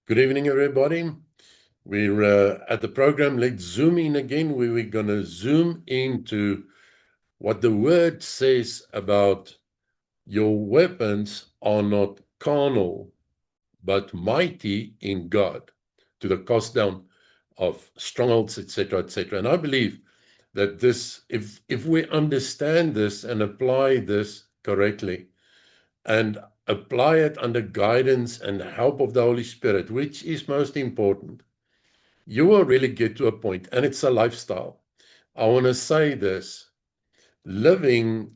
Good evening, everybody. We're at the program. Let's zoom in again. We're going to zoom into what the word says about your weapons are not carnal, but mighty in God to the cast down of strongholds, etc., etc. And I believe that this, if we understand this and apply this correctly, and apply it under guidance and help of the Holy Spirit, which is most important, you will really get to a point, and it's a lifestyle. I want to say this: living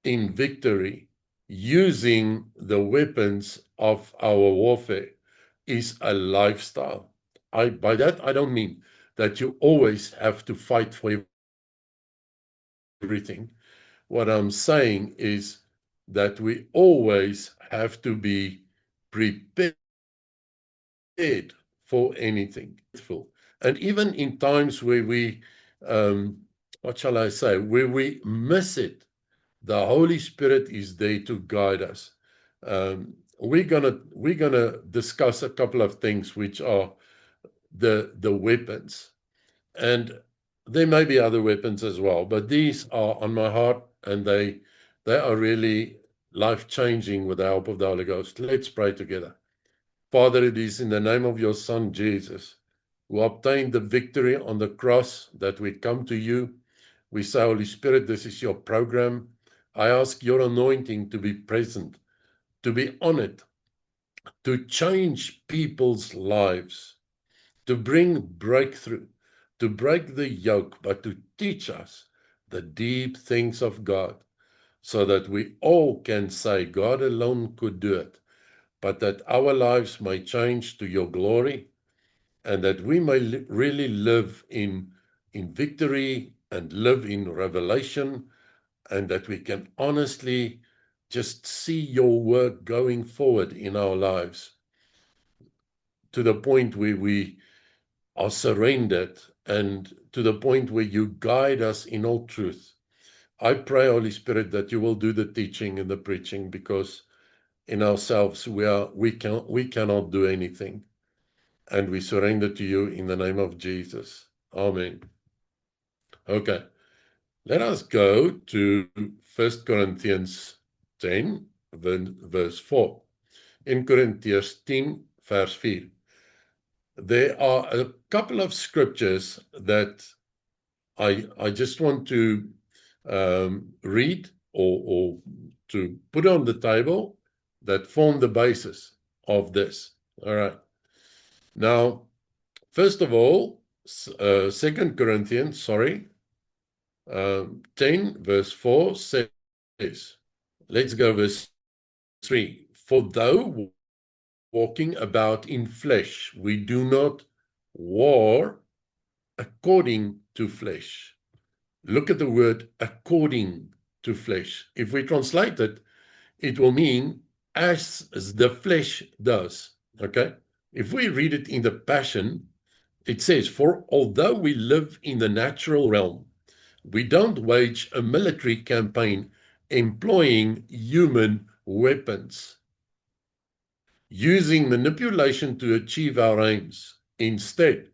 in victory, using the weapons of our warfare, is a lifestyle. By that, I don't mean that you always have to fight for everything. What I'm saying is that we always have to be prepared for anything. And even in times where we, what shall I say, where we miss it, the Holy Spirit is there to guide us. We're gonna discuss a couple of things which are the weapons, and there may be other weapons as well, but these are on my heart, and they are really life changing with the help of the Holy Ghost. Let's pray together. Father, it is in the name of your Son, Jesus, who obtained the victory on the cross, that we come to you. We say, Holy Spirit, this is your program. I ask your anointing to be present, to be on it, to change people's lives, to bring breakthrough, to break the yoke, but to teach us the deep things of God, so that we all can say God alone could do it, but that our lives may change to your glory, and that we may really live in victory and live in revelation, and that we can honestly just see your work going forward in our lives to the point where we are surrendered, and to the point where you guide us in all truth. I pray, Holy Spirit, that you will do the teaching and the preaching, because in ourselves we cannot do anything. And we surrender to you in the name of Jesus. Amen. Okay, let us go to 1 Corinthians 10, verse 4. In Corinthians 10, verse 4. There are a couple of scriptures that I just want to read, or to put on the table, that form the basis of this. All right. Now, first of all, 2 Corinthians, 10, verse 4 says, let's go verse 3. For though walking about in flesh, we do not war according to flesh. Look at the word according to flesh. If we translate it, it will mean as the flesh does. Okay? If we read it in the Passion, it says, for although we live in the natural realm, we don't wage a military campaign employing human weapons, using manipulation to achieve our aims. Instead,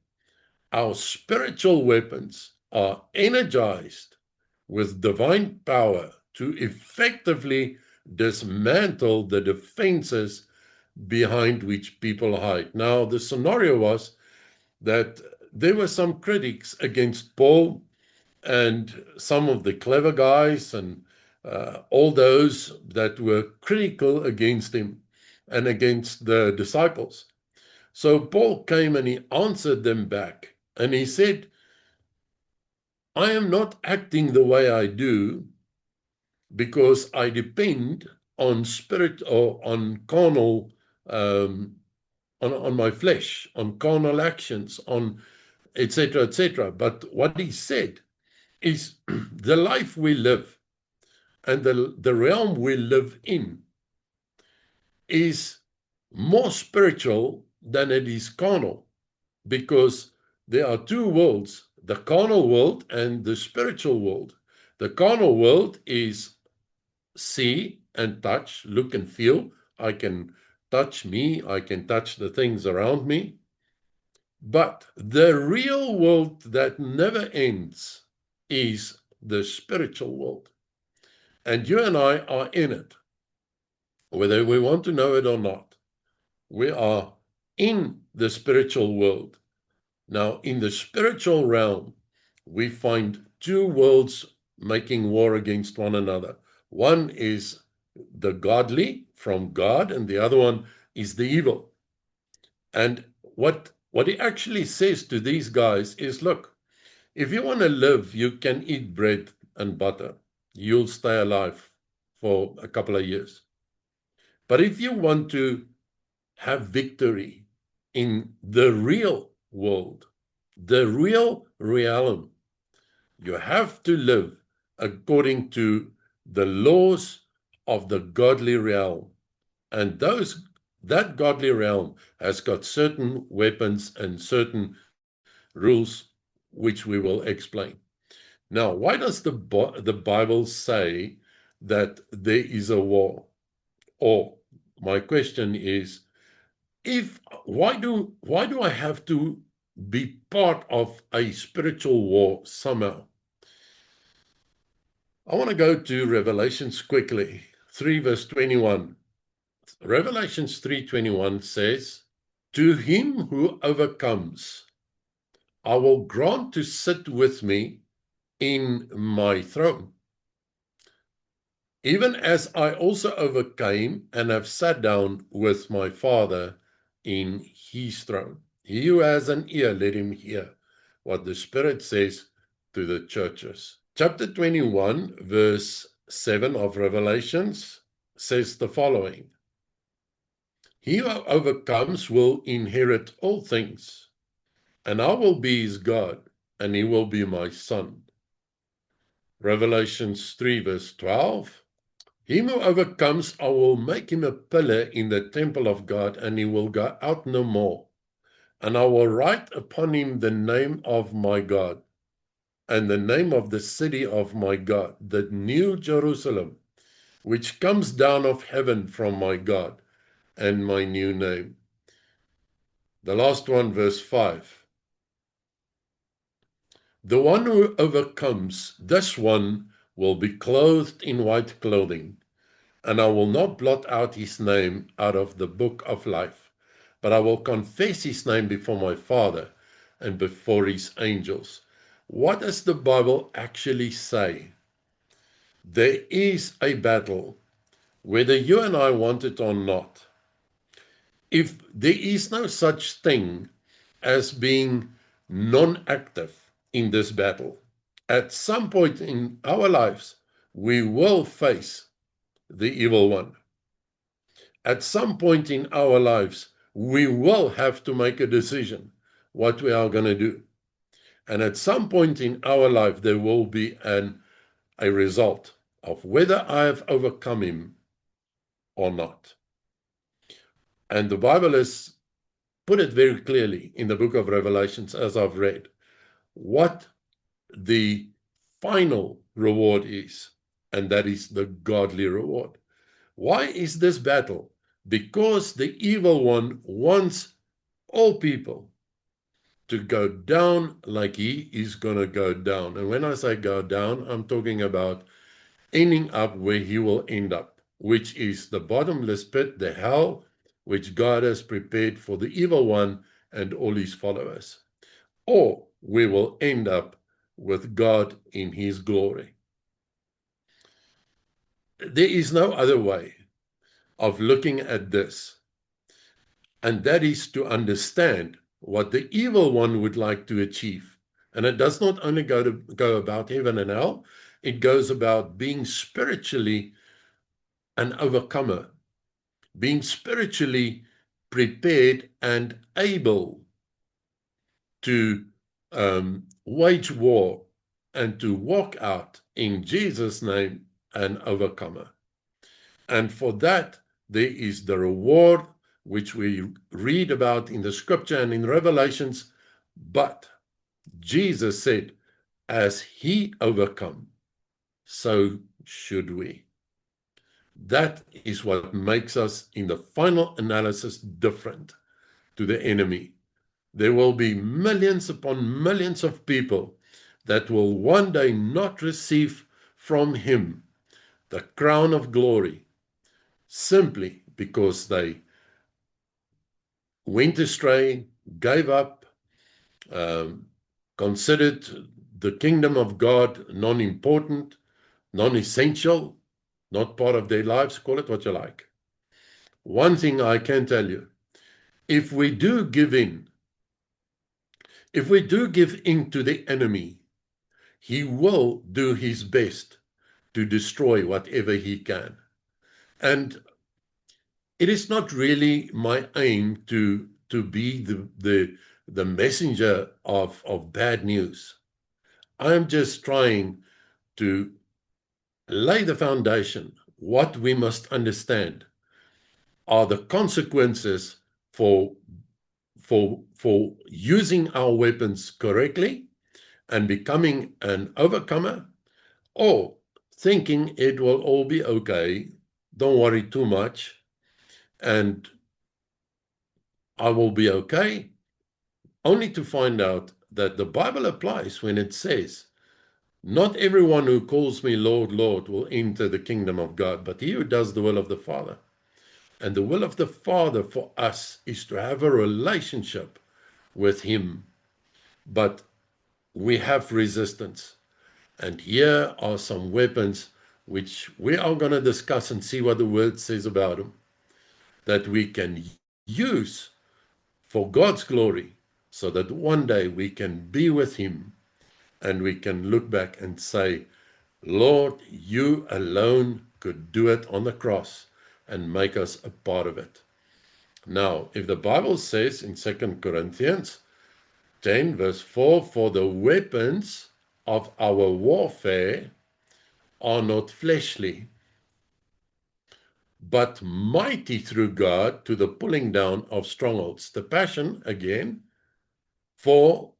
our spiritual weapons are energized with divine power to effectively dismantle the defenses behind which people hide. Now, the scenario was that there were some critics against Paul, and some of the clever guys, and all those that were critical against him and against the disciples. So Paul came and he answered them back, and he said, I am not acting the way I do because I depend on spirit, or on carnal, on my flesh, on carnal actions, on etc., etc. But what he said is the life we live, and the realm we live in, is more spiritual than it is carnal, because there are two worlds, the carnal world and the spiritual world. The carnal world is see and touch, look and feel. I can touch me, I can touch the things around me. But the real world that never ends is the spiritual world. And you and I are in it. Whether we want to know it or not, we are in the spiritual world. Now, in the spiritual realm, we find two worlds making war against one another. One is the godly from God, and the other one is the evil. And what he actually says to these guys is, look, if you want to live, you can eat bread and butter. You'll stay alive for a couple of years. But if you want to have victory in the real world, the real realm, you have to live according to the laws of the godly realm. And that godly realm has got certain weapons and certain rules, which we will explain. Now, why does the Bible say that there is a war? Or my question is, why do I have to be part of a spiritual war somehow? I want to go to Revelations quickly, 3 verse 21. Revelations 3:21 says, "To him who overcomes, I will grant to sit with me in my throne, even as I also overcame and have sat down with my Father in his throne." He who has an ear, let him hear what the Spirit says to the churches. Chapter 21, verse 7 of Revelations says the following: "He who overcomes will inherit all things, and I will be his God, and he will be my son." Revelations 3, verse 12, "Him who overcomes, I will make him a pillar in the temple of God, and he will go out no more. And I will write upon him the name of my God, and the name of the city of my God, the new Jerusalem, which comes down of heaven from my God, and my new name." The last one, verse 5. "The one who overcomes, this one will be clothed in white clothing, and I will not blot out his name out of the book of life, but I will confess his name before my Father and before his angels." What does the Bible actually say? There is a battle, whether you and I want it or not. If there is no such thing as being non-active in this battle, at some point in our lives, we will face the evil one. At some point in our lives, we will have to make a decision what we are going to do. And at some point in our life, there will be a result of whether I have overcome him or not. And the Bible has put it very clearly in the book of Revelations, as I've read, what the final reward is, and that is the godly reward. Why is this battle? Because the evil one wants all people to go down like he is going to go down. And when I say go down, I'm talking about ending up where he will end up, which is the bottomless pit, the hell, which God has prepared for the evil one and all his followers. Or we will end up with God in his glory. There is no other way of looking at this, and that is to understand what the evil one would like to achieve. And it does not only go about heaven and hell, it goes about being spiritually an overcomer, being spiritually prepared and able to wage war and to walk out in Jesus' name an overcomer. And for that, there is the reward which we read about in the scripture and in Revelations. But Jesus said, as he overcome, so should we. That is what makes us, in the final analysis, different to the enemy. There will be millions upon millions of people that will one day not receive from him the crown of glory, simply because they went astray, gave up, considered the kingdom of God non-important, non-essential, not part of their lives, call it what you like. One thing I can tell you, if we do give in to the enemy, he will do his best to destroy whatever he can. And it is not really my aim to be the messenger of bad news. I am just trying to lay the foundation. What we must understand are the consequences for using our weapons correctly and becoming an overcomer, or thinking it will all be okay, don't worry too much, and I will be okay, only to find out that the Bible applies when it says, not everyone who calls me Lord, Lord will enter the kingdom of God, but he who does the will of the Father. And the will of the Father for us is to have a relationship with him. But we have resistance. And here are some weapons which we are going to discuss and see what the word says about them, that we can use for God's glory, so that one day we can be with him and we can look back and say, Lord, you alone could do it on the cross and make us a part of it. Now, if the Bible says in 2 Corinthians 10 verse 4, for the weapons of our warfare are not fleshly, but mighty through God to the pulling down of strongholds. The Passion again, for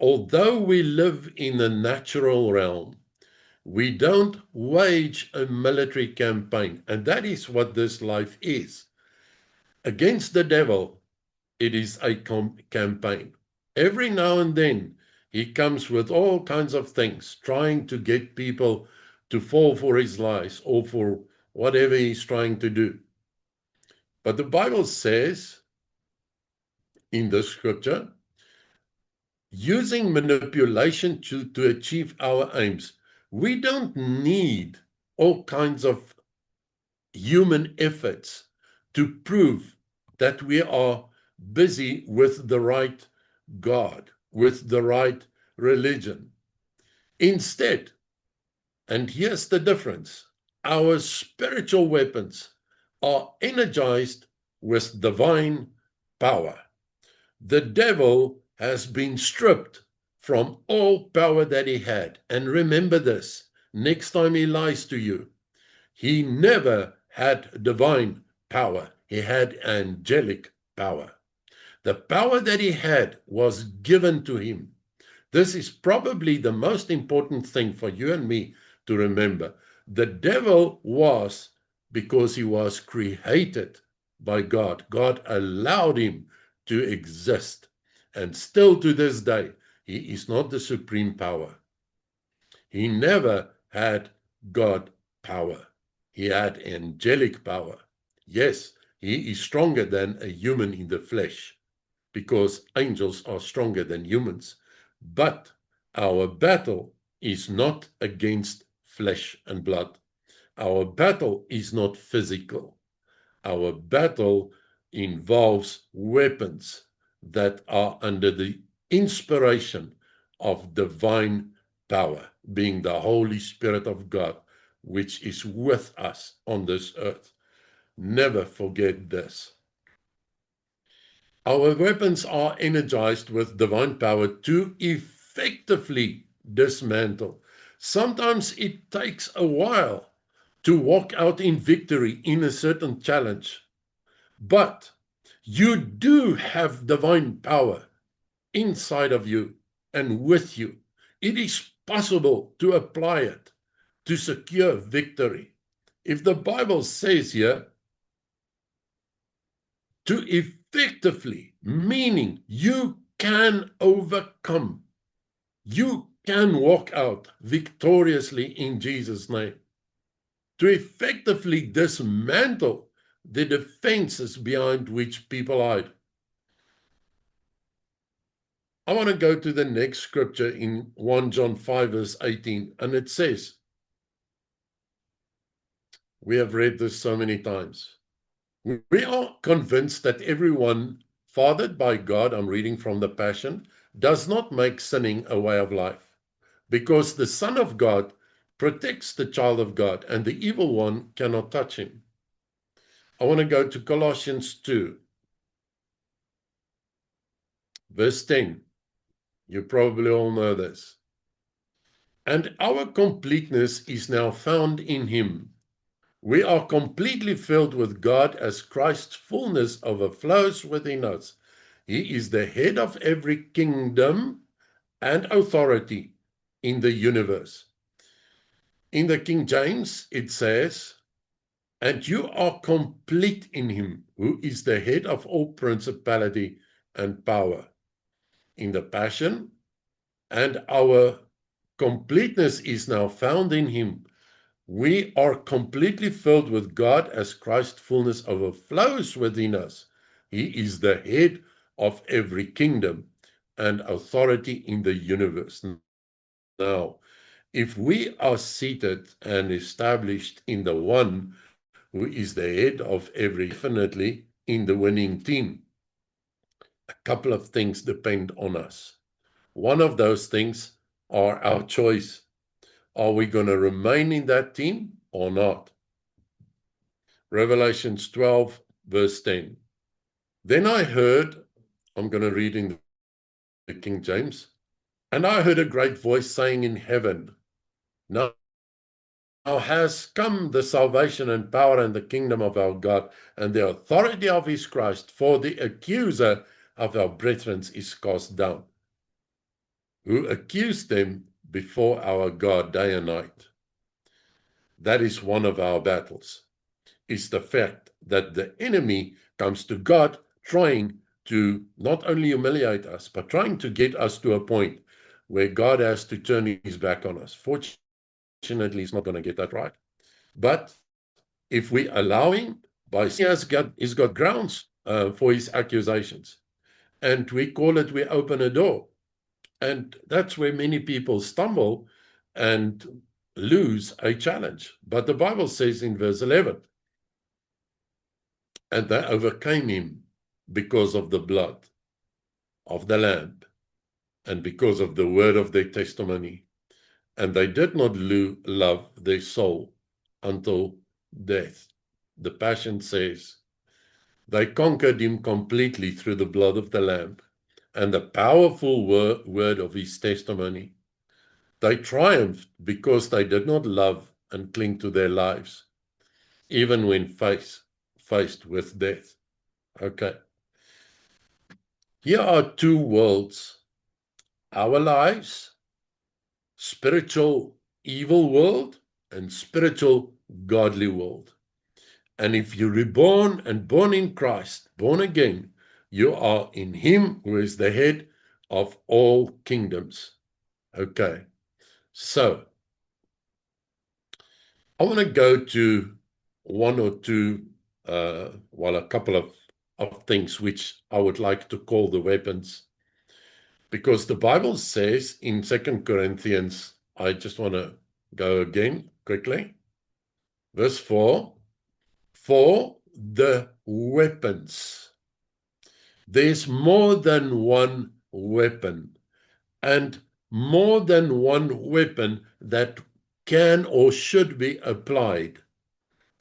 although we live in the natural realm, we don't wage a military campaign. And that is what this life is. Against the devil, it is a campaign. Every now and then, he comes with all kinds of things, trying to get people to fall for his lies or for whatever he's trying to do. But the Bible says in the scripture, using manipulation to achieve our aims. We don't need all kinds of human efforts to prove that we are busy with the right God, with the right religion. Instead, and here's the difference, our spiritual weapons are energized with divine power. The devil has been stripped from all power that he had. And remember this, next time he lies to you, he never had divine power. He had angelic power. The power that he had was given to him. This is probably the most important thing for you and me to remember. The devil was, because he was created by God. God allowed him to exist. And still to this day, he is not the supreme power. He never had God power. He had angelic power. Yes, he is stronger than a human in the flesh, because angels are stronger than humans. But our battle is not against flesh and blood. Our battle is not physical. Our battle involves weapons that are under the inspiration of divine power, being the Holy Spirit of God, which is with us on this earth. Never forget this. Our weapons are energized with divine power to effectively dismantle. Sometimes it takes a while to walk out in victory in a certain challenge, but you do have divine power inside of you and with you. It is possible to apply it to secure victory. If the Bible says here, to effectively, meaning you can overcome, you can walk out victoriously in Jesus' name, to effectively dismantle the defenses behind which people hide. I want to go to the next scripture in 1 John 5 verse 18, and it says, we have read this so many times, we are convinced that everyone fathered by God, I'm reading from the Passion, does not make sinning a way of life, because the Son of God protects the child of God, and the evil one cannot touch him. I want to go to Colossians 2, verse 10. You probably all know this. And our completeness is now found in him. We are completely filled with God as Christ's fullness overflows within us. He is the head of every kingdom and authority in the universe. In the King James, it says, and you are complete in him, who is the head of all principality and power. In the Passion, and our completeness is now found in him. We are completely filled with God as Christ's fullness overflows within us. He is the head of every kingdom and authority in the universe. Now, if we are seated and established in the one who is the head of every, definitely in the winning team, a couple of things depend on us. One of those things are our choice. Are we going to remain in that team or not? Revelations 12, verse 10. Then I heard, I'm going to read in the King James, and I heard a great voice saying in heaven, now has come the salvation and power and the kingdom of our God and the authority of his Christ, for the accuser of our brethren is cast down, who accused them before our God day and night. That is one of our battles, is the fact that the enemy comes to God trying to not only humiliate us, but trying to get us to a point where God has to turn his back on us. Fortunately, he's not going to get that right. But if we allow him, he's got grounds for his accusations. And we call it, we open a door. And that's where many people stumble and lose a challenge. But the Bible says in verse 11, and they overcame him because of the blood of the Lamb and because of the word of their testimony. And they did not love their soul until death. The Passion says, they conquered him completely through the blood of the Lamb and the powerful word of his testimony. They triumphed because they did not love and cling to their lives, even when faced with death. Okay. Here are two worlds, our lives, spiritual evil world and spiritual godly world. And if you're reborn and born in Christ, born again, you are in him who is the head of all kingdoms. Okay, so I want to go to one or two, a couple of things which I would like to call the weapons. Because the Bible says in 2 Corinthians, I just want to go again quickly, verse 4, for the weapons. There's more than one weapon, and more than one weapon that can or should be applied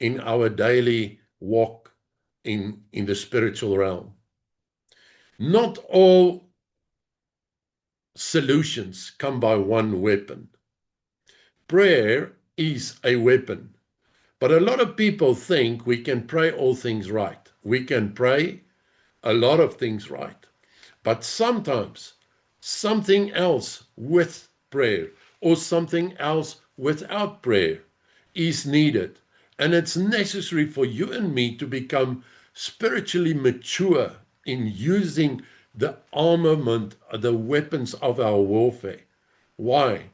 in our daily walk in the spiritual realm. Not all solutions come by one weapon. Prayer is a weapon, but a lot of people think we can pray all things right. We can pray a lot of things right, but sometimes something else with prayer or something else without prayer is needed. And it's necessary for you and me to become spiritually mature in using the armament, the weapons of our warfare. Why?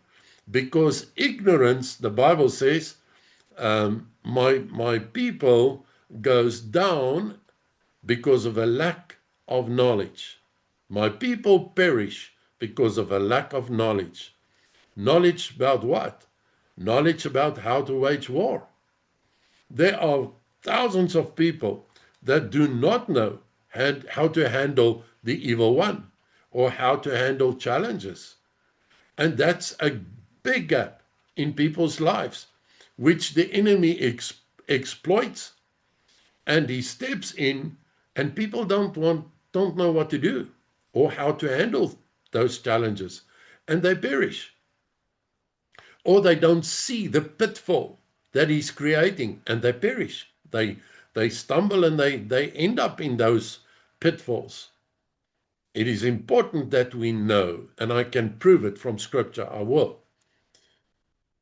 Because ignorance, the Bible says, my people goes down because of a lack of knowledge. My people perish because of a lack of knowledge. Knowledge about what? Knowledge about how to wage war. There are thousands of people that do not know how to handle the evil one or how to handle challenges. And that's a big gap in people's lives, which the enemy exploits, and he steps in, and people don't know what to do or how to handle those challenges, and they perish. Or they don't see the pitfall that he's creating, and they perish. They stumble, and they end up in those pitfalls. It is important that we know, and I can prove it from scripture, I will,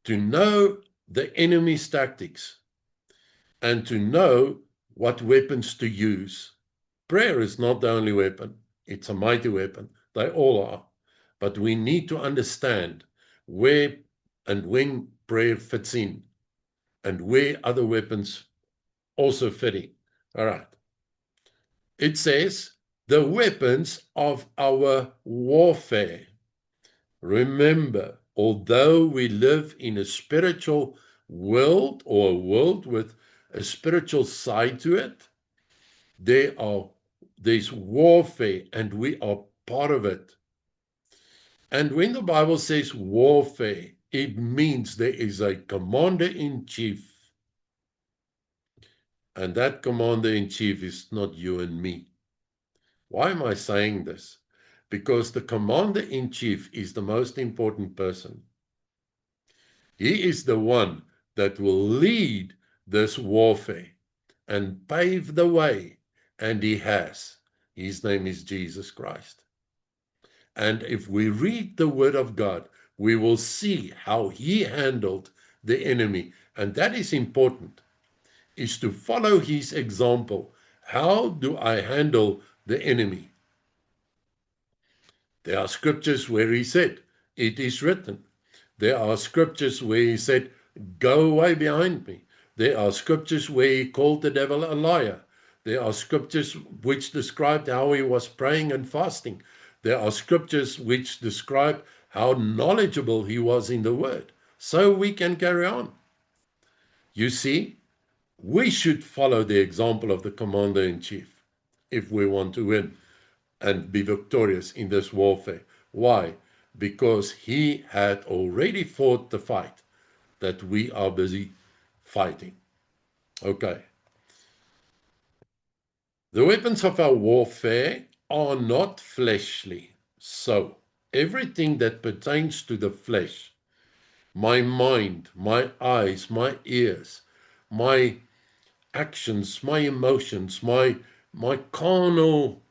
to know the enemy's tactics and to know what weapons to use. Prayer is not the only weapon. It's a mighty weapon. They all are. But we need to understand where and when prayer fits in and where other weapons also fit in. All right. It says, the weapons of our warfare. Remember, although we live in a spiritual world, or a world with a spiritual side to it, there's warfare, and we are part of it. And when the Bible says warfare, it means there is a commander-in-chief. And that commander-in-chief is not you and me. Why am I saying this? Because the commander-in-chief is the most important person. He is the one that will lead this warfare and pave the way, and he has. His name is Jesus Christ. And if we read the Word of God, we will see how he handled the enemy. And that is important, is to follow his example. How do I handle the enemy? There are scriptures where he said, it is written. There are scriptures where he said, go away behind me. There are scriptures where he called the devil a liar. There are scriptures which described how he was praying and fasting. There are scriptures which describe how knowledgeable he was in the word. So we can carry on. You see, we should follow the example of the commander-in-chief if we want to win and be victorious in this warfare. Why? Because he had already fought the fight that we are busy fighting. Okay. The weapons of our warfare are not fleshly. So, everything that pertains to the flesh, my mind, my eyes, my ears, my actions, my emotions, my carnal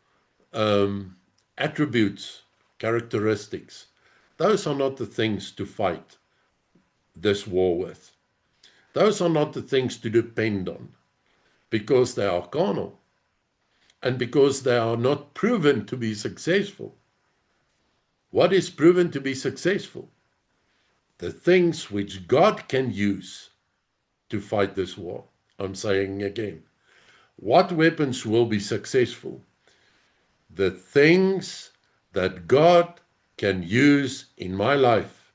attributes, characteristics, those are not the things to fight this war with. Those are not the things to depend on, because they are carnal and because they are not proven to be successful. What is proven to be successful? The things which God can use to fight this war. I'm saying again, what weapons will be successful? The things that God can use in my life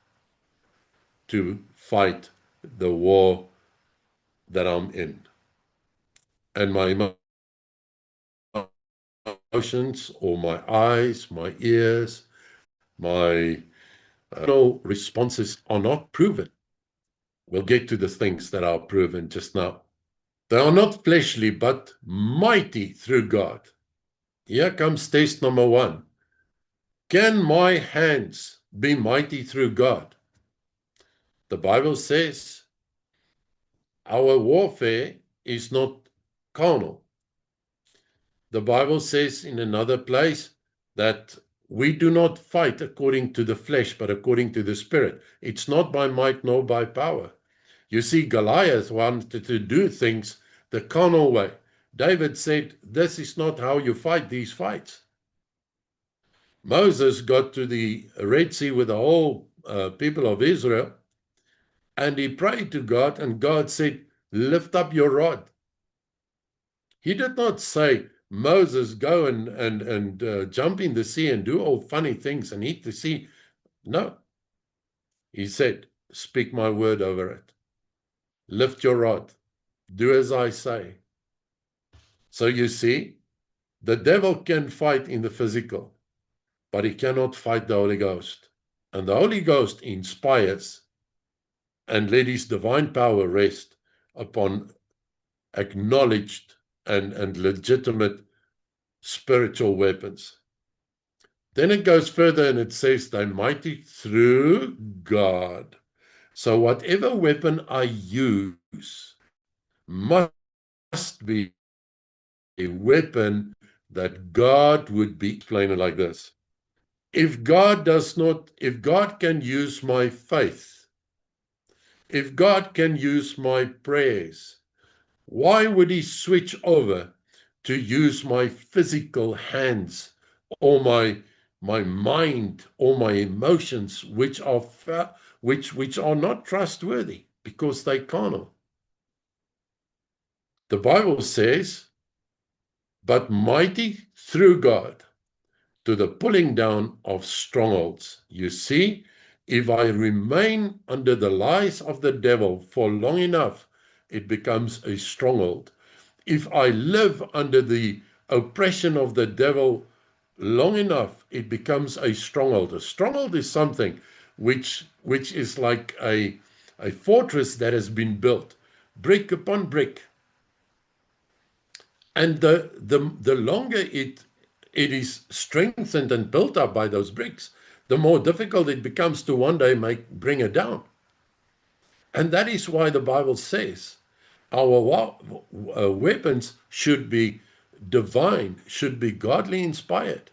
to fight the war that I'm in. And my emotions, or my eyes, my ears, my responses are not proven. We'll get to the things that are proven just now. They are not fleshly, but mighty through God. Here comes test number 1. Can my hands be mighty through God? The Bible says our warfare is not carnal. The Bible says in another place that we do not fight according to the flesh, but according to the Spirit. It's not by might nor by power. You see, Goliath wanted to do things the carnal way. David said, this is not how you fight these fights. Moses got to the Red Sea with the whole people of Israel, and he prayed to God, and God said, lift up your rod. He did not say, Moses, go and jump in the sea and do all funny things and eat the sea. No. He said, speak my word over it. Lift your rod. Do as I say. So you see, the devil can fight in the physical, but he cannot fight the Holy Ghost. And the Holy Ghost inspires and let his divine power rest upon acknowledged and legitimate spiritual weapons. Then it goes further and it says, they're mighty through God. So whatever weapon I use must be a weapon that God would be. Explain it like this. If God can use my faith, if God can use my prayers, why would he switch over to use my physical hands or my mind or my emotions, which are not trustworthy because they carnal? The Bible says, but mighty through God to the pulling down of strongholds. You see, if I remain under the lies of the devil for long enough, it becomes a stronghold. If I live under the oppression of the devil long enough, it becomes a stronghold. A stronghold is something which is like a fortress that has been built, brick upon brick. And the longer it is strengthened and built up by those bricks, the more difficult it becomes to one day bring it down. And that is why the Bible says our weapons should be divine, should be godly inspired,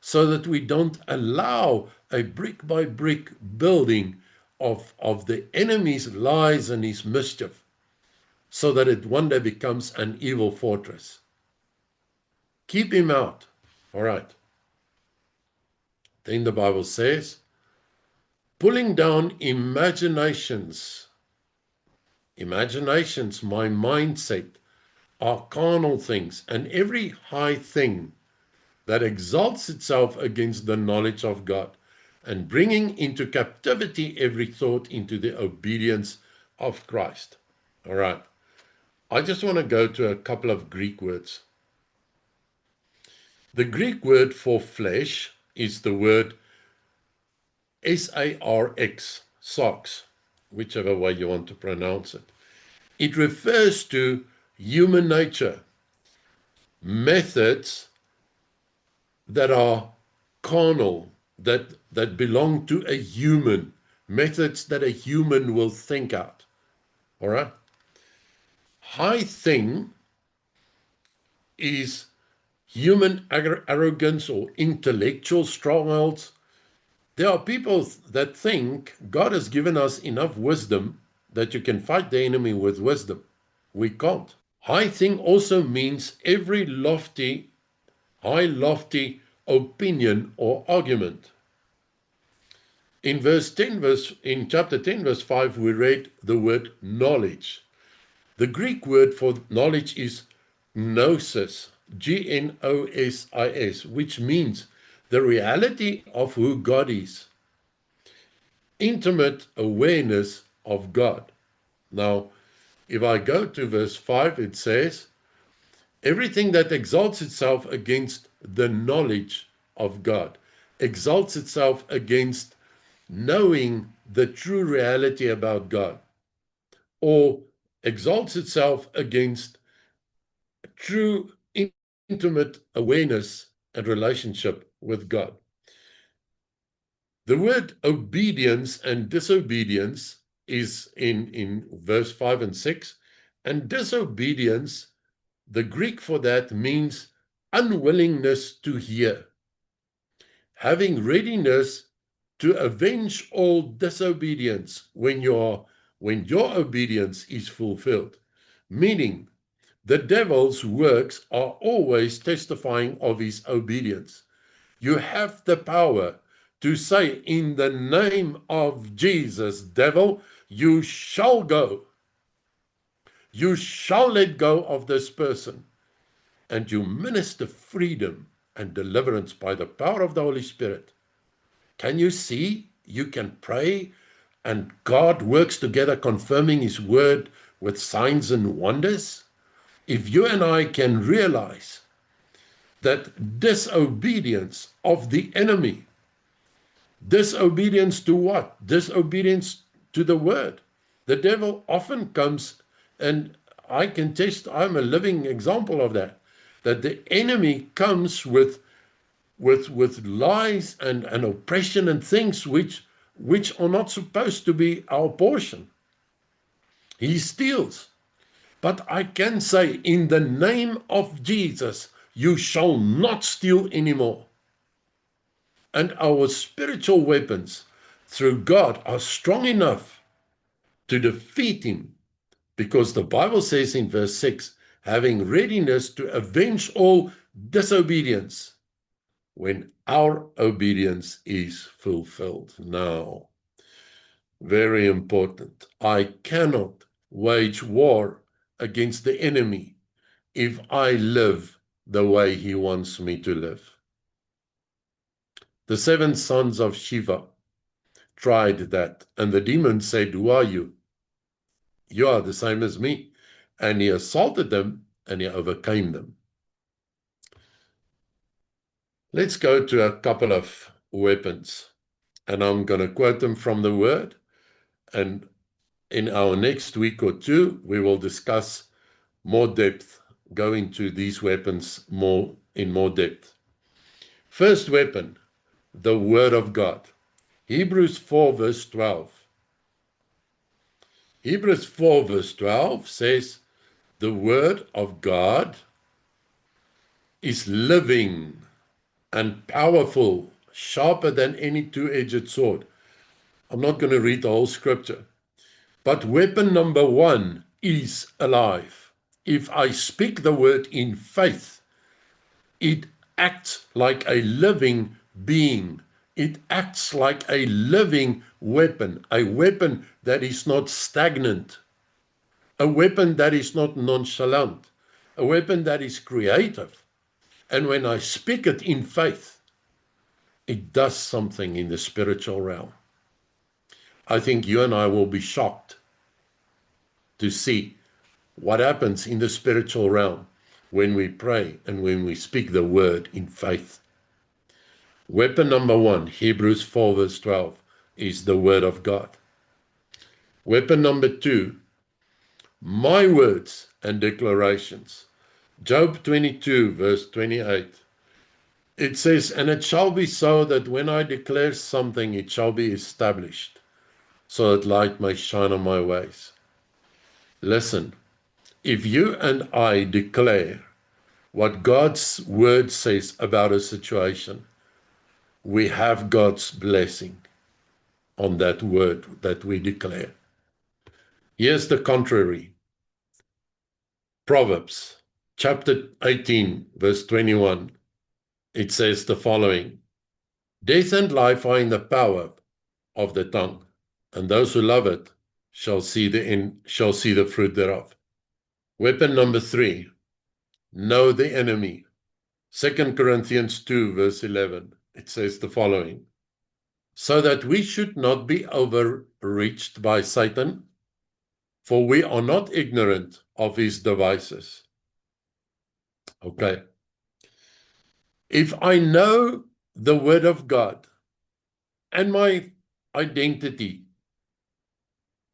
so that we don't allow a brick by brick building of the enemy's lies and his mischief, so that it one day becomes an evil fortress. Keep him out. All right. Then the Bible says, pulling down imaginations. Imaginations, my mindset, are carnal things, and every high thing that exalts itself against the knowledge of God, and bringing into captivity every thought into the obedience of Christ. All right. I just want to go to a couple of Greek words. The Greek word for flesh is the word sarx, sarx, whichever way you want to pronounce it. It refers to human nature, methods that are carnal, that belong to a human, methods that a human will think out. All right? High thing is human arrogance or intellectual strongholds. There are people that think God has given us enough wisdom that you can fight the enemy with wisdom. We can't. High thing also means every lofty opinion or argument. In chapter 10, verse 5, we read the word knowledge. The Greek word for knowledge is gnosis, Gnosis, which means the reality of who God is. Intimate awareness of God. Now, if I go to verse 5, it says, everything that exalts itself against the knowledge of God, exalts itself against knowing the true reality about God, or exalts itself against true intimate awareness and relationship with God. The word obedience and disobedience is in verse 5 and 6, and disobedience, the Greek for that means unwillingness to hear, having readiness to avenge all disobedience when you are when your obedience is fulfilled. Meaning, the devil's works are always testifying of his obedience. You have the power to say, in the name of Jesus, devil, you shall go. You shall let go of this person. And you minister freedom and deliverance by the power of the Holy Spirit. Can you see? You can pray, and God works together, confirming his word with signs and wonders. If you and I can realize that disobedience of the enemy, disobedience to what? Disobedience to the word. The devil often comes, and I can test, I'm a living example of that the enemy comes with lies and oppression and things which are not supposed to be our portion. He steals. But I can say, in the name of Jesus, you shall not steal anymore. And our spiritual weapons through God are strong enough to defeat him, because the Bible says in verse 6, having readiness to avenge all disobedience when our obedience is fulfilled. Now, very important, I cannot wage war against the enemy if I live the way he wants me to live. The 7 sons of Shiva tried that, and the demon said, who are you? You are the same as me. And he assaulted them, and he overcame them. Let's go to a couple of weapons, and I'm going to quote them from the word, and in our next week or two, we will discuss more depth, go into these weapons in more depth. First weapon, the word of God. Hebrews 4 verse 12. Hebrews 4 verse 12 says, the word of God is living and powerful, sharper than any two-edged sword. I'm not going to read the whole scripture, but weapon number 1 is alive. If I speak the word in faith, it acts like a living being. It acts like a living weapon, a weapon that is not stagnant, a weapon that is not nonchalant, a weapon that is creative. And when I speak it in faith, it does something in the spiritual realm. I think you and I will be shocked to see what happens in the spiritual realm when we pray and when we speak the word in faith. Weapon number 1, Hebrews 4 verse 12, is the word of God. Weapon number 2, my words and declarations. Job 22 verse 28. It says, and it shall be so that when I declare something, it shall be established, so that light may shine on my ways. Listen, if you and I declare what God's word says about a situation, we have God's blessing on that word that we declare. Here's the contrary. Proverbs chapter 18, verse 21. It says the following, death and life are in the power of the tongue, and those who love it shall see the fruit thereof. Weapon number 3, know the enemy. 2 Corinthians 2 verse 11, it says the following, so that we should not be overreached by Satan, for we are not ignorant of his devices. Okay. If I know the word of God and my identity,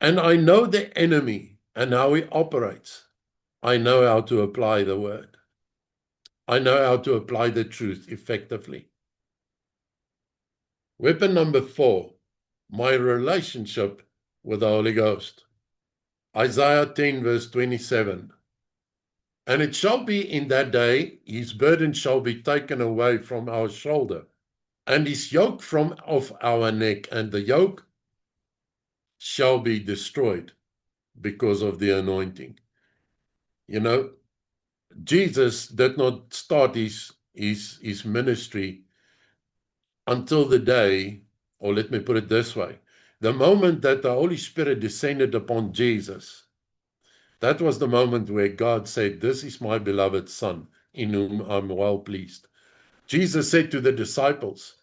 and I know the enemy and how he operates, I know how to apply the word. I know how to apply the truth effectively. Weapon number 4, my relationship with the Holy Ghost. Isaiah 10 verse 27. And it shall be in that day, his burden shall be taken away from our shoulder, and his yoke from off our neck, and the yoke shall be destroyed. because of the anointing. You know, Jesus did not start his ministry until the day, or let me put it this way, the moment that the Holy Spirit descended upon Jesus, that was the moment where God said, "This is my beloved Son, in whom I'm well pleased." Jesus said to the disciples,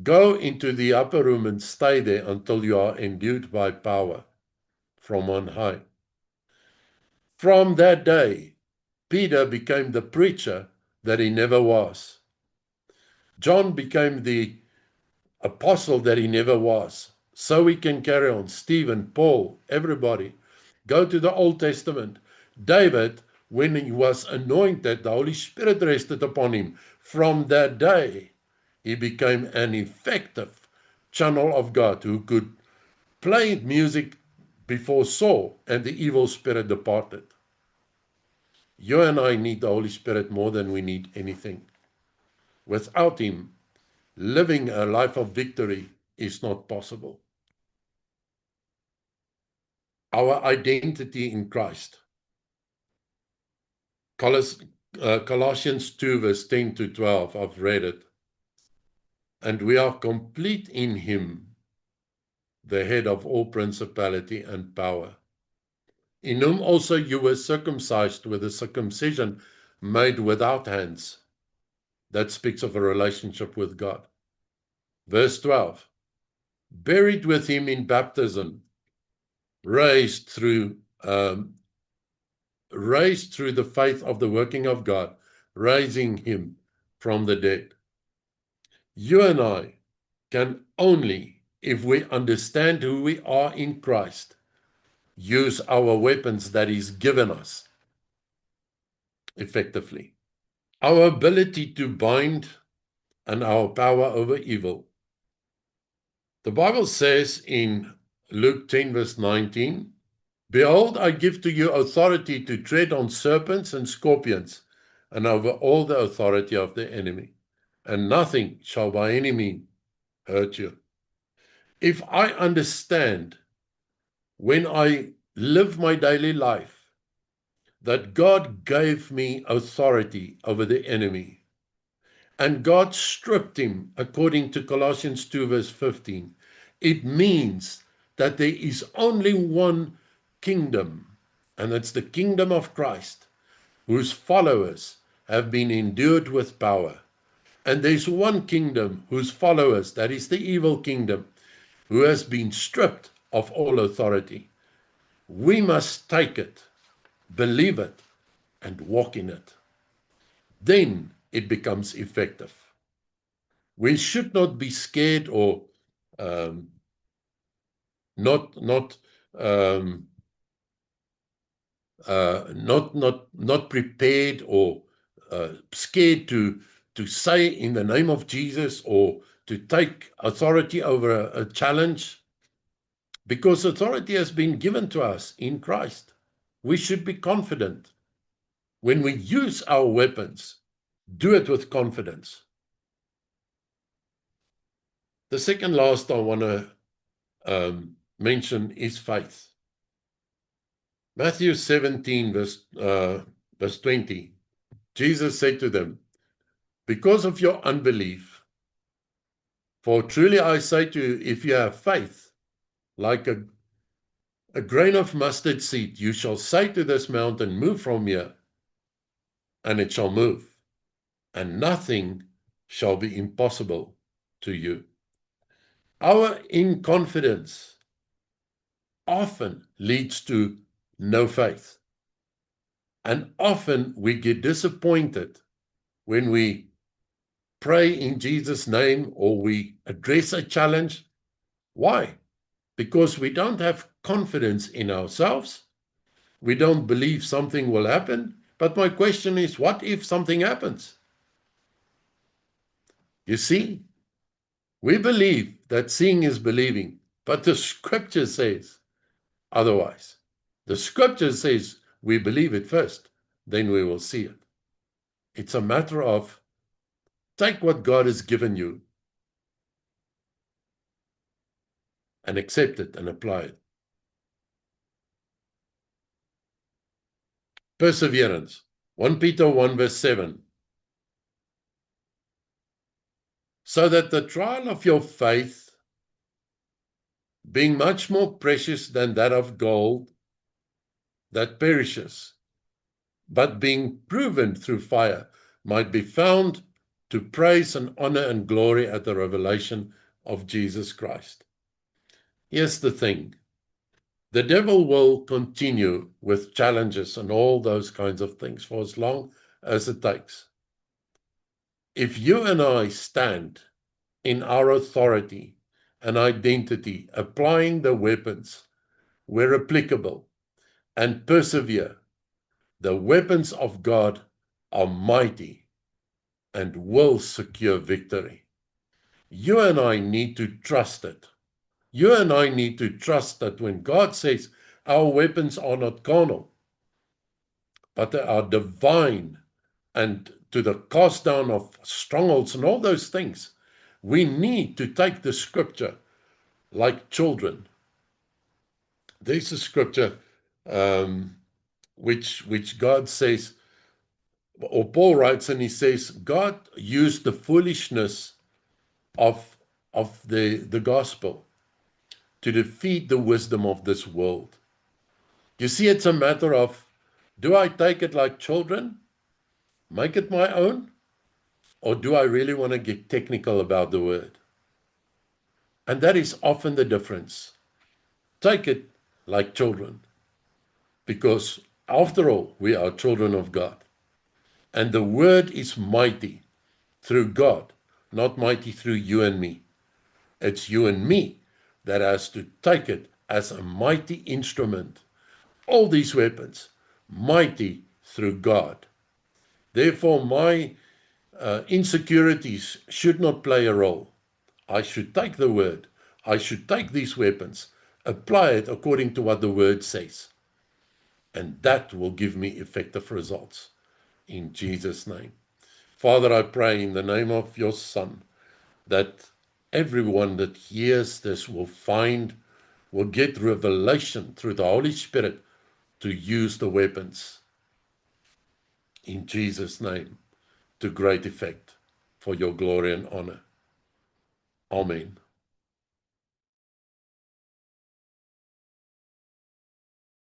"Go into the upper room and stay there until you are endued by power from on high." From that day, Peter became the preacher that he never was. John became the apostle that he never was. So we can carry on. Stephen, Paul, everybody. Go to the Old Testament. David, when he was anointed, the Holy Spirit rested upon him. From that day, he became an effective channel of God who could play music before Saul and the evil spirit departed. You and I need the Holy Spirit more than we need anything. Without him, living a life of victory is not possible. Our identity in Christ. Colossians 2 verse 10 to 12, I've read it. And we are complete in him, the head of all principality and power, in whom also you were circumcised with a circumcision made without hands. That speaks of a relationship with God. Verse 12, buried with him in baptism, raised through the faith of the working of God, raising him from the dead. You and I can only, if we understand who we are in Christ, use our weapons that he's given us effectively. Our ability to bind and our power over evil. The Bible says in Luke 10 verse 19, behold, I give to you authority to tread on serpents and scorpions and over all the authority of the enemy, and nothing shall by any means hurt you. If I understand when I live my daily life that God gave me authority over the enemy, and God stripped him according to Colossians 2 verse 15, it means that there is only one kingdom, and it's the kingdom of Christ, whose followers have been endued with power. And there's one kingdom whose followers, that is the evil kingdom, who has been stripped of all authority. We must take it, believe it, and walk in it. Then it becomes effective. We should not be scared or not prepared or scared to say in the name of Jesus or to take authority over a challenge, because authority has been given to us in Christ. We should be confident. When we use our weapons, do it with confidence. The second last I want to mention is faith. Matthew 17 verse 20, Jesus said to them, because of your unbelief, for truly I say to you, if you have faith like a grain of mustard seed, you shall say to this mountain, move from here, and it shall move, and nothing shall be impossible to you. Our inconfidence often leads to no faith. And often we get disappointed when we pray in Jesus' name or we address a challenge. Why? Because we don't have confidence in ourselves. We don't believe something will happen. But my question is, what if something happens? You see, we believe that seeing is believing, but the scripture says otherwise. The scripture says we believe it first, then we will see it. It's a matter of take what God has given you and accept it and apply it. perseverance. 1 Peter 1 verse 7. So that the trial of your faith, being much more precious than that of gold that perishes, but being proven through fire, might be found to praise and honor and glory at the revelation of Jesus Christ. Here's the thing. The devil will continue with challenges and all those kinds of things for as long as it takes. If you and I stand in our authority and identity, applying the weapons where applicable, and persevere, the weapons of God are mighty and will secure victory. You and I need to trust it. You and I need to trust that when God says our weapons are not carnal, but they are divine, and to the cast down of strongholds and all those things, we need to take the scripture like children. There's a scripture which God says, or Paul writes, and he says, God used the foolishness of the gospel to defeat the wisdom of this world. You see, it's a matter of, do I take it like children, make it my own, or do I really want to get technical about the word? And that is often the difference. Take it like children, because after all, we are children of God. And the word is mighty through God, not mighty through you and me. It's you and me that has to take it as a mighty instrument. All these weapons, mighty through God. Therefore, my insecurities should not play a role. I should take the word. I should take these weapons, apply it according to what the word says. And that will give me effective results. In Jesus' name. Father, I pray in the name of your Son that everyone that hears this will get revelation through the Holy Spirit to use the weapons in Jesus' name to great effect for your glory and honor. Amen.